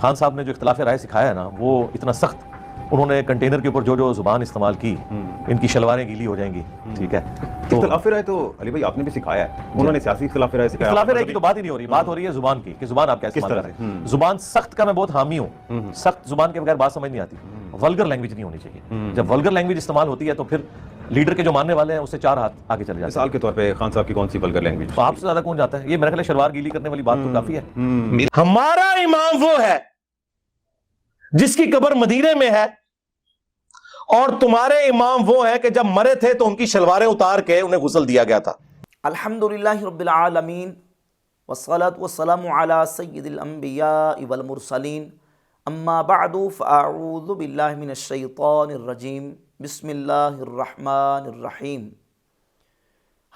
خان صاحب نے جو اختلاف رائے سکھایا ہے نا، وہ اتنا سخت، انہوں نے کنٹینر کے اوپر جو زبان استعمال کی، ان کی شلواریں گیلی ہو جائیں گی، ٹھیک ہے۔ اختلاف رائے تو علی بھائی آپ نے بھی سکھایا ہے، انہوں نے سیاسی اختلاف رائے سکھایا۔ اختلاف رائے کی تو بات ہی نہیں ہو رہی، بات ہو رہی ہے زبان کی، کہ زبان آپ کیسے استعمال کر رہے ہیں۔ زبان سخت کا میں بہت حامی ہوں، سخت زبان کے بغیر بات سمجھ نہیں آتی، ولگر لینگویج نہیں ہونی چاہیے۔ جب ولگر لینگویج استعمال ہوتی ہے تو پھر لیڈر کے جو ماننے والے ہیں اس سے 4 ہاتھ آگے چلے جاتے ہیں۔ مثال کے طور پہ خان صاحب کی کون سی ولگر لینگویج؟ تو آپ سے زیادہ کون جاتا ہے؟ یہ میرے خیال ہے شلوار گیلی کرنے والی بات تو کافی ہے۔ ہمارا امام وہ ہے جس کی قبر مدینے میں ہے، اور تمہارے امام وہ ہیں کہ جب مرے تھے تو ان کی شلواریں اتار کے انہیں غسل دیا گیا تھا۔ الحمدللہ رب العالمین والصلاة والسلام علی سید الانبیاء والمرسلین، اما بعد فاعوذ باللہ من الشیطان الرجیم، بسم اللہ الرحمن الرحیم۔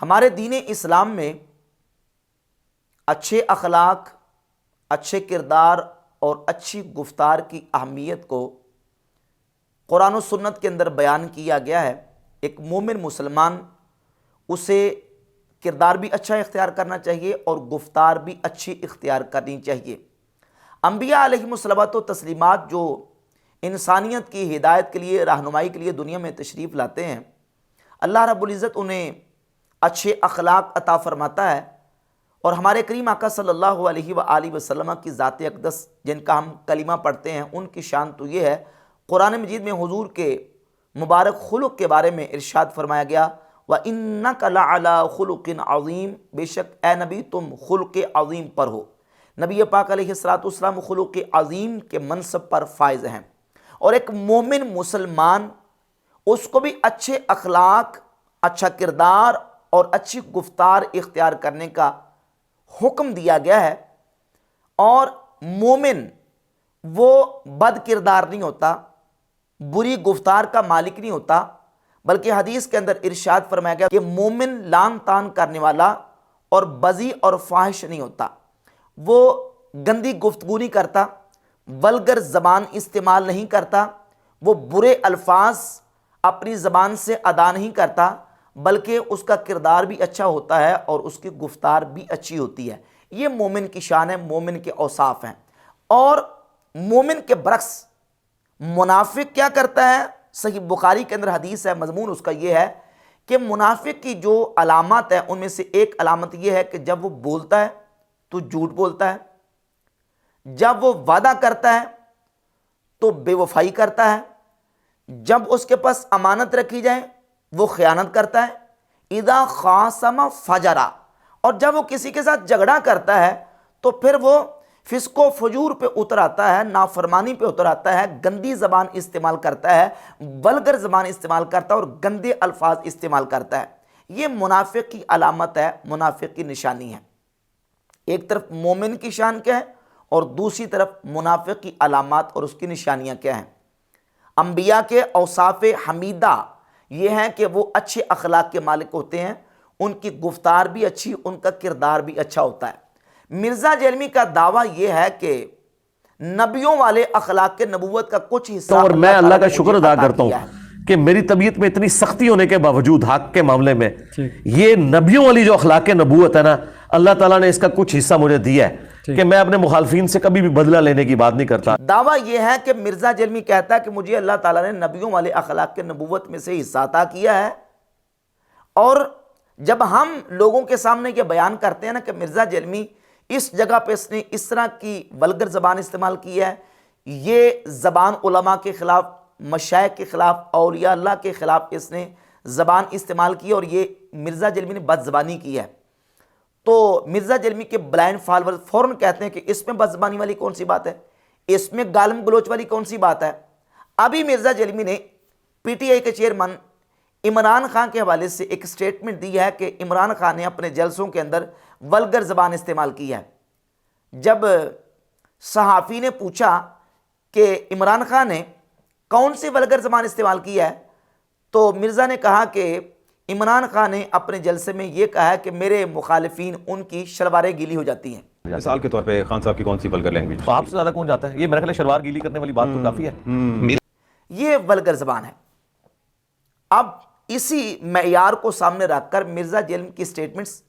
ہمارے دین اسلام میں اچھے اخلاق، اچھے کردار اور اچھی گفتار کی اہمیت کو قرآن و سنت کے اندر بیان کیا گیا ہے۔ ایک مومن مسلمان اسے کردار بھی اچھا اختیار کرنا چاہیے اور گفتار بھی اچھی اختیار کرنی چاہیے۔ انبیاء علیہم الصلوۃ و تسلیمات جو انسانیت کی ہدایت کے لیے، رہنمائی کے لیے دنیا میں تشریف لاتے ہیں، اللہ رب العزت انہیں اچھے اخلاق عطا فرماتا ہے، اور ہمارے کریم آقا صلی اللہ علیہ وآلہ وسلم کی ذات اقدس جن کا ہم کلمہ پڑھتے ہیں، ان کی شان تو یہ ہے، قرآن مجید میں حضور کے مبارک خلق کے بارے میں ارشاد فرمایا گیا، وَإِنَّكَ لَعَلَىٰ خُلُقٍ عَظِيمٍ، بے شک اے نبی تم خلق عظیم پر ہو۔ نبی پاک علیہ السلام خلق عظیم کے منصب پر فائز ہیں، اور ایک مومن مسلمان اس کو بھی اچھے اخلاق، اچھا کردار اور اچھی گفتار اختیار کرنے کا حکم دیا گیا ہے۔ اور مومن وہ بد کردار نہیں ہوتا، بری گفتار کا مالک نہیں ہوتا، بلکہ حدیث کے اندر ارشاد فرمایا گیا کہ مومن لان تان کرنے والا اور بذی اور فاحش نہیں ہوتا، وہ گندی گفتگو نہیں کرتا، ولگر زبان استعمال نہیں کرتا، وہ برے الفاظ اپنی زبان سے ادا نہیں کرتا، بلکہ اس کا کردار بھی اچھا ہوتا ہے اور اس کی گفتار بھی اچھی ہوتی ہے۔ یہ مومن کی شان ہے، مومن کے اوصاف ہیں۔ اور مومن کے برعکس منافق کیا کرتا ہے؟ صحیح بخاری کے اندر حدیث ہے، مضمون اس کا یہ ہے کہ منافق کی جو علامات ہیں ان میں سے ایک علامت یہ ہے کہ جب وہ بولتا ہے تو جھوٹ بولتا ہے، جب وہ وعدہ کرتا ہے تو بے وفائی کرتا ہے، جب اس کے پاس امانت رکھی جائے وہ خیانت کرتا ہے، اذا خاصم فجرا، اور جب وہ کسی کے ساتھ جھگڑا کرتا ہے تو پھر وہ فسق و فجور پہ اتر آتا ہے، نافرمانی پہ اتر آتا ہے، گندی زبان استعمال کرتا ہے، ولگر زبان استعمال کرتا ہے اور گندے الفاظ استعمال کرتا ہے۔ یہ منافق کی علامت ہے، منافق کی نشانی ہے۔ ایک طرف مومن کی شان کیا ہے اور دوسری طرف منافق کی علامات اور اس کی نشانیاں کیا ہیں۔ انبیاء کے اوصاف حمیدہ یہ ہیں کہ وہ اچھے اخلاق کے مالک ہوتے ہیں، ان کی گفتار بھی اچھی، ان کا کردار بھی اچھا ہوتا ہے۔ مرزا جیلمی کا دعویٰ یہ ہے کہ نبیوں والے اخلاق کے نبوت کا کچھ حصہ اور میں اللہ کا شکر ادا کرتا ہوں کہ میری طبیعت میں اتنی سختی ہونے کے باوجود حق کے معاملے میں یہ نبیوں والی جو اخلاق نبوت ہے نا، اللہ تعالیٰ نے اس کا کچھ حصہ مجھے دیا ہے کہ میں اپنے مخالفین سے کبھی بھی بدلہ لینے کی بات نہیں کرتا۔ دعویٰ یہ ہے کہ مرزا جیلمی کہتا ہے کہ مجھے اللہ تعالیٰ نے نبیوں والے اخلاق کے نبوت میں سے حصہ عطا کیا ہے، اور جب ہم لوگوں کے سامنے یہ بیان کرتے ہیں نا کہ مرزا جیلمی اس جگہ پہ اس نے اس طرح کی ولگر زبان استعمال کی ہے، یہ زبان علماء کے خلاف، مشائخ کے خلاف، اولیاء اللہ کے خلاف اس نے زبان استعمال کی، اور یہ مرزا جیلمی نے بد زبانی کی ہے، تو مرزا جیلمی کے بلائنڈ فالوور فوراً کہتے ہیں کہ اس میں بد زبانی والی کون سی بات ہے، اس میں گالم گلوچ والی کون سی بات ہے۔ ابھی مرزا جیلمی نے پی ٹی آئی کے چیئرمین عمران خان کے حوالے سے ایک سٹیٹمنٹ دی ہے کہ عمران خان نے اپنے جلسوں کے اندر ولگر زبان استعمال کی ہے۔ جب صحافی نے پوچھا کہ عمران خان نے کون سی ولگر زبان استعمال کی ہے، تو مرزا نے کہا کہ عمران خان نے اپنے جلسے میں یہ کہا ہے کہ میرے مخالفین ان کی شلواریں گیلی ہو جاتی ہیں۔ مثال کے طور پہ خان صاحب کی کون سی ولگر لینگویج؟ تو آپ سے زیادہ کون جاتا ہے؟ یہ میرے خیال ہے شلوار گیلی کرنے والی بات تو کافی ہے۔ یہ ولگر زبان ہے۔ اب اسی معیار کو سامنے رکھ کر مرزا جیلمی کی سٹیٹمنٹس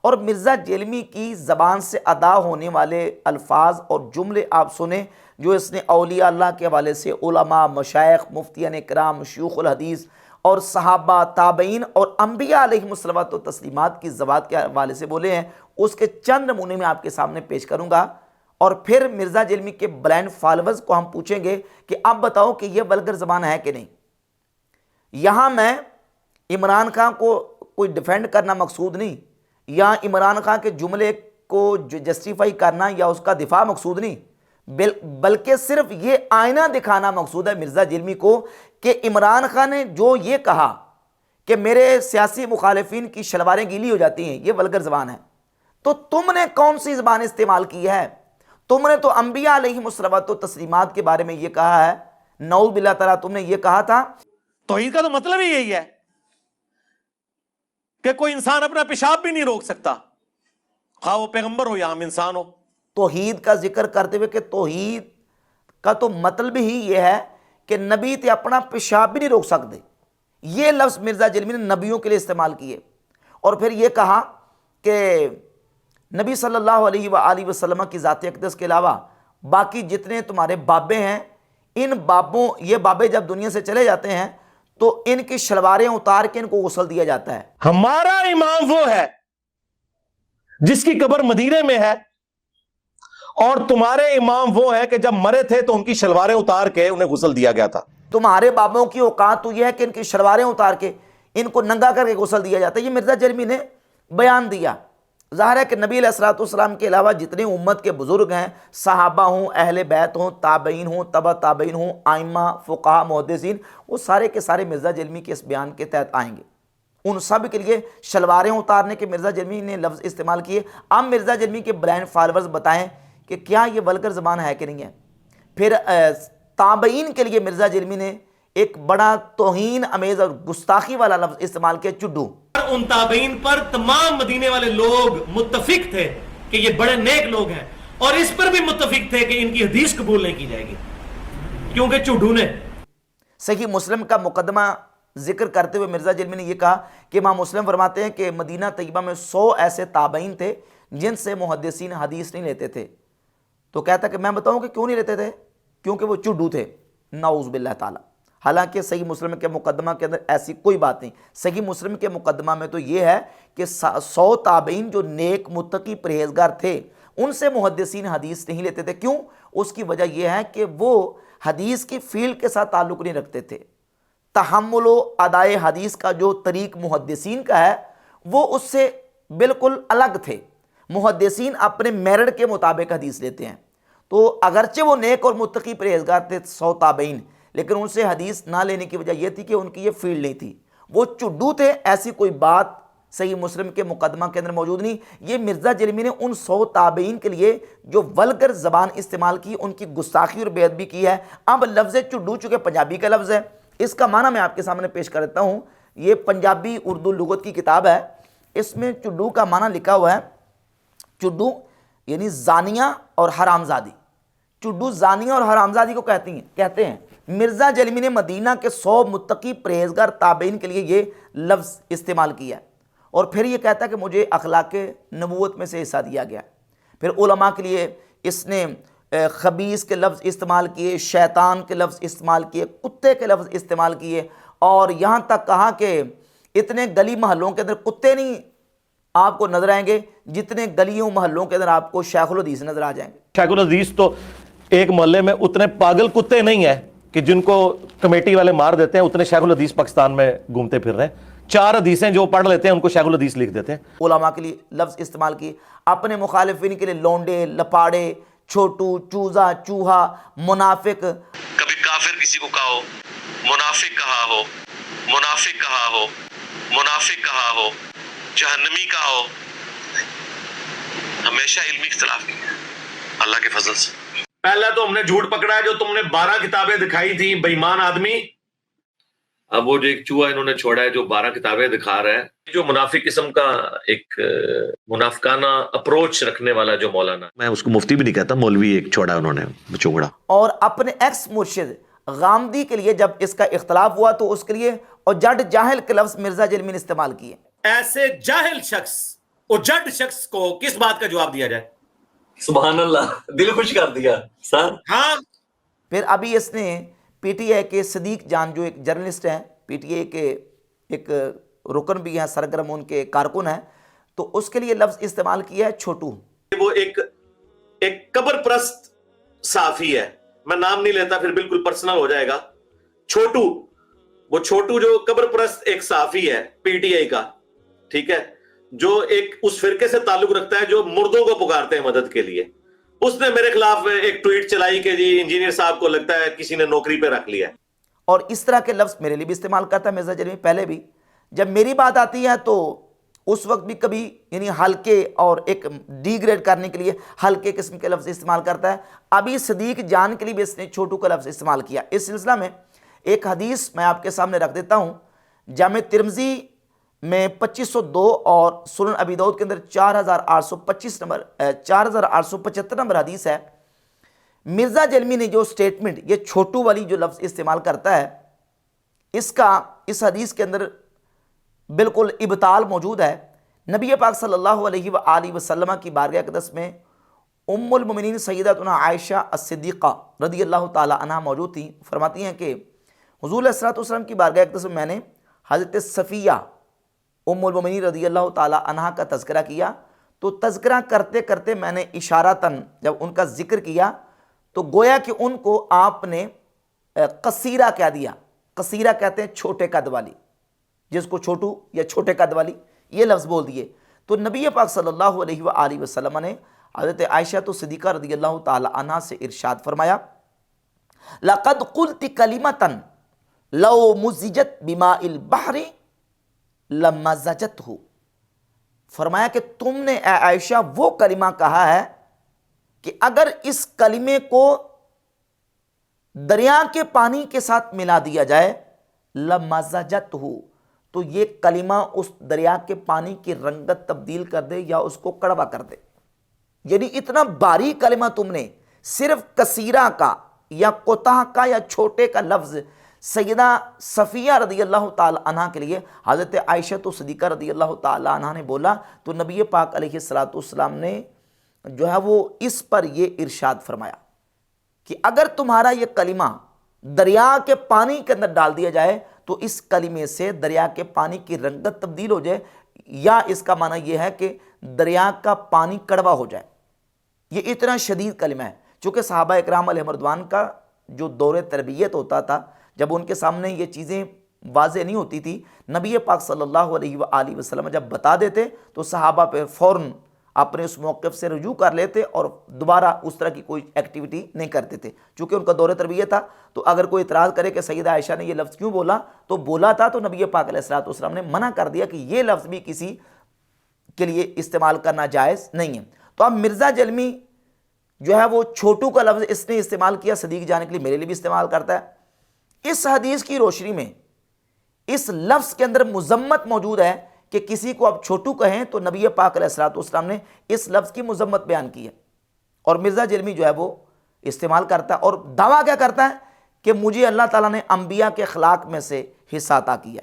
اور مرزا جیلمی کی زبان سے ادا ہونے والے الفاظ اور جملے آپ سنیں جو اس نے اولیاء اللہ کے حوالے سے علماء، مشائخ، مفتیان اکرام، شیوخ الحدیث اور صحابہ، تابعین اور انبیاء علیہم الصلوۃ والتسلیمات کی زبات کے حوالے سے بولے ہیں، اس کے چند نمونے میں آپ کے سامنے پیش کروں گا، اور پھر مرزا جرمی کے بلائنڈ فالوورز کو ہم پوچھیں گے کہ اب بتاؤ کہ یہ ولگر زبان ہے کہ نہیں۔ یہاں میں عمران خان کو کوئی ڈیفینڈ کرنا مقصود نہیں، یا عمران خان کے جملے کو جسٹیفائی کرنا یا اس کا دفاع مقصود نہیں، بلکہ صرف یہ آئینہ دکھانا مقصود ہے مرزا جرمی کو کہ عمران خان نے جو یہ کہا کہ میرے سیاسی مخالفین کی شلواریں گیلی ہو جاتی ہیں، یہ ولگر زبان ہے، تو تم نے کون سی زبان استعمال کی ہے؟ تم نے تو انبیاء علیہم الصلوۃ والتسلیمات کے بارے میں یہ کہا ہے، نعوذ باللہ تعالیٰ تم نے یہ کہا تھا۔ توحید کا تو مطلب ہی یہی ہے کہ کوئی انسان اپنا پیشاب بھی نہیں روک سکتا، خواہ وہ پیغمبر ہو یا عام انسان ہو۔ توحید کا ذکر کرتے ہوئے کہ توحید کا تو مطلب ہی یہ ہے کہ نبی تے اپنا پیشاب بھی نہیں روک سکتے، یہ لفظ مرزا جرمی نے نبیوں کے لیے استعمال کیے، اور پھر یہ کہا کہ نبی صلی اللہ علیہ وآلہ وسلم کی ذات اقدس کے علاوہ باقی جتنے تمہارے بابے ہیں، ان بابوں، یہ بابے جب دنیا سے چلے جاتے ہیں تو ان کی شلواریں اتار کے ان کو غسل دیا جاتا ہے۔ ہمارا امام وہ ہے جس کی قبر مدینے میں ہے، اور تمہارے امام وہ ہے کہ جب مرے تھے تو ان کی شلواریں اتار کے انہیں غسل دیا گیا تھا۔ تمہارے بابوں کی اوقات تو یہ ہے کہ ان کی شلواریں اتار کے ان کو ننگا کر کے غسل دیا جاتا ہے، یہ مرزا جرمی نے بیان دیا۔ ظاہر ہے کہ نبی علیہ الصلوۃ والسلام کے علاوہ جتنے امت کے بزرگ ہیں، صحابہ ہوں، اہل بیت ہوں، تابعین ہوں، تبع تابعین ہوں، ائمہ، فقہاء، محدثین، وہ سارے کے سارے مرزا جرمی کے اس بیان کے تحت آئیں گے۔ ان سب کے لیے شلواریں اتارنے کے مرزا جرمی نے لفظ استعمال کیے۔ اب مرزا جرمی کے بلائنڈ فالوورز بتائیں کہ کیا یہ ولگر زبان ہے کہ نہیں ہے۔ پھر تابعین کے لیے مرزا جرمی نے ایک بڑا توہین امیز اور گستاخی والا لفظ استعمال کیا، چڈو۔ ان تابعین پر تمام مدینے والے لوگ متفق تھے کہ یہ بڑے نیک لوگ ہیں، اور اس پر بھی متفق تھے کہ ان کی حدیث قبول نہیں کی جائے گی کیونکہ چڈو نے۔ صحیح مسلم کا مقدمہ ذکر کرتے ہوئے مرزا جرمی نے یہ کہا کہ امام مسلم فرماتے ہیں کہ مدینہ طیبہ میں 100 ایسے تابعین تھے جن سے محدثین حدیث نہیں لیتے تھے۔ تو کہتا کہ میں بتاؤں کہ کیوں نہیں لیتے تھے؟ کیونکہ وہ چڈو تھے، نعوذ باللہ تعالیٰ۔ حالانکہ صحیح مسلم کے مقدمہ کے اندر ایسی کوئی بات نہیں، صحیح مسلم کے مقدمہ میں تو یہ ہے کہ 100 تابعین جو نیک متقی پرہیزگار تھے ان سے محدثین حدیث نہیں لیتے تھے۔ کیوں؟ اس کی وجہ یہ ہے کہ وہ حدیث کی فیلڈ کے ساتھ تعلق نہیں رکھتے تھے۔ تحمل و ادائے حدیث کا جو طریق محدثین کا ہے وہ اس سے بالکل الگ تھے۔ محدثین اپنے میرڈ کے مطابق حدیث لیتے ہیں، تو اگرچہ وہ نیک اور متقی پرہیزگار تھے 100 تابعین، لیکن ان سے حدیث نہ لینے کی وجہ یہ تھی کہ ان کی یہ فیلڈ نہیں تھی، وہ چڈو تھے۔ ایسی کوئی بات صحیح مسلم کے مقدمہ کے اندر موجود نہیں۔ یہ مرزا جرمی نے ان 100 تابعین کے لیے جو ولگر زبان استعمال کی، ان کی گستاخی اور بے ادبی کی ہے۔ اب لفظ چڈو چونکہ پنجابی کا لفظ ہے، اس کا معنی میں آپ کے سامنے پیش کر دیتا ہوں۔ یہ پنجابی اردو لغت کی کتاب ہے، اس میں چڈو کا معنی لکھا ہوا ہے۔ چڈو یعنی زانیہ اور حرامزادی، چڈو زانیہ اور حرامزادی کو کہتے ہیں۔ مرزا جرمی نے مدینہ کے 100 متقی پرہیزگار تابعین کے لیے یہ لفظ استعمال کیا ہے، اور پھر یہ کہتا ہے کہ مجھے اخلاق نبوت میں سے حصہ دیا گیا۔ پھر علماء کے لیے اس نے خبیث کے لفظ استعمال کیے، شیطان کے لفظ استعمال کیے، کتے کے لفظ استعمال کیے، اور یہاں تک کہا کہ اتنے گلی محلوں کے اندر کتے نہیں آپ کو نظر آئیں گے جتنے گلیوں محلوں کے اندر آپ کو شیخ الحدیث نظر آ جائیں گے۔ شیخ الحدیث تو ایک محلے میں اتنے پاگل کتے نہیں ہیں کہ جن کو کمیٹی والے مار دیتے ہیں، اتنے شیخ الحدیث پاکستان میں گھومتے پھر رہے ہیں۔ 4 حدیثیں جو پڑھ لیتے ہیں ان کو شیخ الحدیث لکھ دیتے ہیں۔ علماء کے لیے لفظ استعمال کیے، اپنے مخالفین کے لیے لونڈے، لپاڑے، چھوٹو، چوزا، چوہا، منافق۔ کبھی کافر کسی کو کہا ہو، منافق کہا ہو، منافق کہا ہو، منافق کہا ہو، جہنمی کہا ہو، ہمیشہ علمی اختلاف نہیں ہے اللہ کے فضل سے۔ پہلا تو ہم نے جھوٹ پکڑا ہے جو تم نے 12 کتابیں دکھائی تھی، بے ایمان آدمی۔ اب وہ جو ایک چوہا انہوں نے چھوڑا ہے جو 12 کتابیں دکھا رہا ہے، جو منافق قسم کا ایک منافقانہ اپروچ رکھنے والا جو مولانا، میں اس کو مفتی بھی نہیں کہتا، مولوی ایک چھوڑا انہوں نے چوگڑا۔ اور اپنے ایکس مرشد غامدی کے لیے جب اس کا اختلاف ہوا تو اس کے لیے اور جڈ جاہل کے لفظ مرزا جرمی نے استعمال کیے۔ ایسے جاہل شخص اور جڈ شخص کو کس بات کا جواب دیا جائے؟ سبحان اللہ، دل خوش کر دیا سر۔ ہاں پھر ابھی اس نے پی ٹی آئی کے صدیق جان جو ایک جرنلسٹ ہیں، پی ٹی آئی کے ایک رکن بھی ہیں، سرگرم ان کے کارکن ہیں، تو اس کے لیے لفظ استعمال کیا ہے چھوٹو۔ وہ ایک قبر پرست صحافی ہے، میں نام نہیں لیتا پھر بالکل پرسنل ہو جائے گا۔ چھوٹو، وہ چھوٹو جو قبر پرست ایک صحافی ہے پی ٹی آئی کا، ٹھیک ہے، جو ایک اس فرقے سے تعلق رکھتا ہے جو مردوں کو پکارتے ہیں مدد کے لیے، اس نے میرے خلاف ایک ٹویٹ چلائی کہ جی انجینئر صاحب کو لگتا ہے کسی نے نوکری پہ رکھ لیا۔ اور اس طرح کے لفظ میرے لیے بھی استعمال کرتا ہے مرزا جرمی، پہلے بھی جب میری بات آتی ہے تو اس وقت بھی کبھی یعنی ہلکے اور ایک ڈی گریڈ کرنے کے لیے ہلکے قسم کے لفظ استعمال کرتا ہے۔ ابھی صدیق جان کے لیے بھی اس نے چھوٹو کا لفظ استعمال کیا۔ اس سلسلہ میں ایک حدیث میں آپ کے سامنے رکھ دیتا ہوں، جامع ترمذی میں 2502 اور سنن ابی داؤد کے اندر 4875 نمبر حدیث ہے۔ مرزا جلمی نے جو سٹیٹمنٹ، یہ چھوٹو والی جو لفظ استعمال کرتا ہے، اس حدیث کے اندر بالکل ابطال موجود ہے۔ نبی پاک صلی اللہ علیہ وآلہ وسلم کی بارگاہ اقدس میں ام المومنین سیدتنا عائشہ الصدیقہ رضی اللہ تعالی عنہ موجود تھیں۔ فرماتی ہیں کہ حضور علیہ الصلوۃ والسلام کی بارگاہ اقدس میں نے حضرت صفیہ ام المومنین رضی اللہ تعالی عنہ کا تذکرہ کیا، تو تذکرہ کرتے کرتے میں نے اشارتاً جب ان کا ذکر کیا تو گویا کہ ان کو آپ نے قصیرہ کہہ دیا۔ قصیرہ کہتے ہیں چھوٹے قد والی، جس کو چھوٹو یا چھوٹے قد والی یہ لفظ بول دیے۔ تو نبی پاک صلی اللہ علیہ وآلہ وسلم نے حضرت عائشہ صدیقہ رضی اللہ تعالی عنہ سے ارشاد فرمایا، لَقَدْ قُلْتِ كَلِمَةً لَوْ مُزِّجَتْ بِمَاءِ الْبَحْرِ لَمَزَّجَتْهُ۔ فرمایا کہ تم نے اے عائشہ وہ کلمہ کہا ہے کہ اگر اس کلمے کو دریا کے پانی کے ساتھ ملا دیا جائے لَمَزَّجَتْهُ، تو یہ کلمہ اس دریا کے پانی کی رنگت تبدیل کر دے یا اس کو کڑوا کر دے۔ یعنی اتنا باریک کلمہ تم نے صرف کثیرہ کا یا کوتاہ کا یا چھوٹے کا لفظ سیدہ صفیہ رضی اللہ تعالی عنہ کے لیے حضرت عائشہ صدیقہ رضی اللہ تعالی عنہ نے بولا، تو نبی پاک علیہ الصلوۃ والسلام نے جو ہے وہ اس پر یہ ارشاد فرمایا کہ اگر تمہارا یہ کلمہ دریا کے پانی کے اندر ڈال دیا جائے تو اس کلمے سے دریا کے پانی کی رنگت تبدیل ہو جائے، یا اس کا معنی یہ ہے کہ دریا کا پانی کڑوا ہو جائے۔ یہ اتنا شدید کلمہ ہے، چونکہ صحابہ اکرام علیہ رضوان کا جو دور تربیت ہوتا تھا، جب ان کے سامنے یہ چیزیں واضح نہیں ہوتی تھی، نبی پاک صلی اللہ علیہ وآلہ وسلم جب بتا دیتے تو صحابہ پہ فوراً اپنے اس موقف سے رجوع کر لیتے اور دوبارہ اس طرح کی کوئی ایکٹیویٹی نہیں کرتے تھے، چونکہ ان کا دور تربیت تھا۔ تو اگر کوئی اعتراض کرے کہ سیدہ عائشہ نے یہ لفظ کیوں بولا، تو بولا تھا تو نبی پاک علیہ الصلوۃ والسلام نے منع کر دیا کہ یہ لفظ بھی کسی کے لیے استعمال کرنا جائز نہیں ہے۔ تو اب مرزا جلمی جو ہے وہ چھوٹو کا لفظ اس نے استعمال کیا صدیق جانے کے لیے، میرے لیے بھی استعمال کرتا ہے۔ اس حدیث کی روشنی میں اس لفظ کے اندر مذمت موجود ہے کہ کسی کو اب چھوٹو کہیں، تو نبی پاک علیہ الصلوۃ والسلام نے اس لفظ کی مذمت بیان کی ہے، اور مرزا جلمی جو ہے وہ استعمال کرتا ہے اور دعویٰ کیا کرتا ہے کہ مجھے اللہ تعالیٰ نے انبیاء کے اخلاق میں سے حصہ عطا کیا۔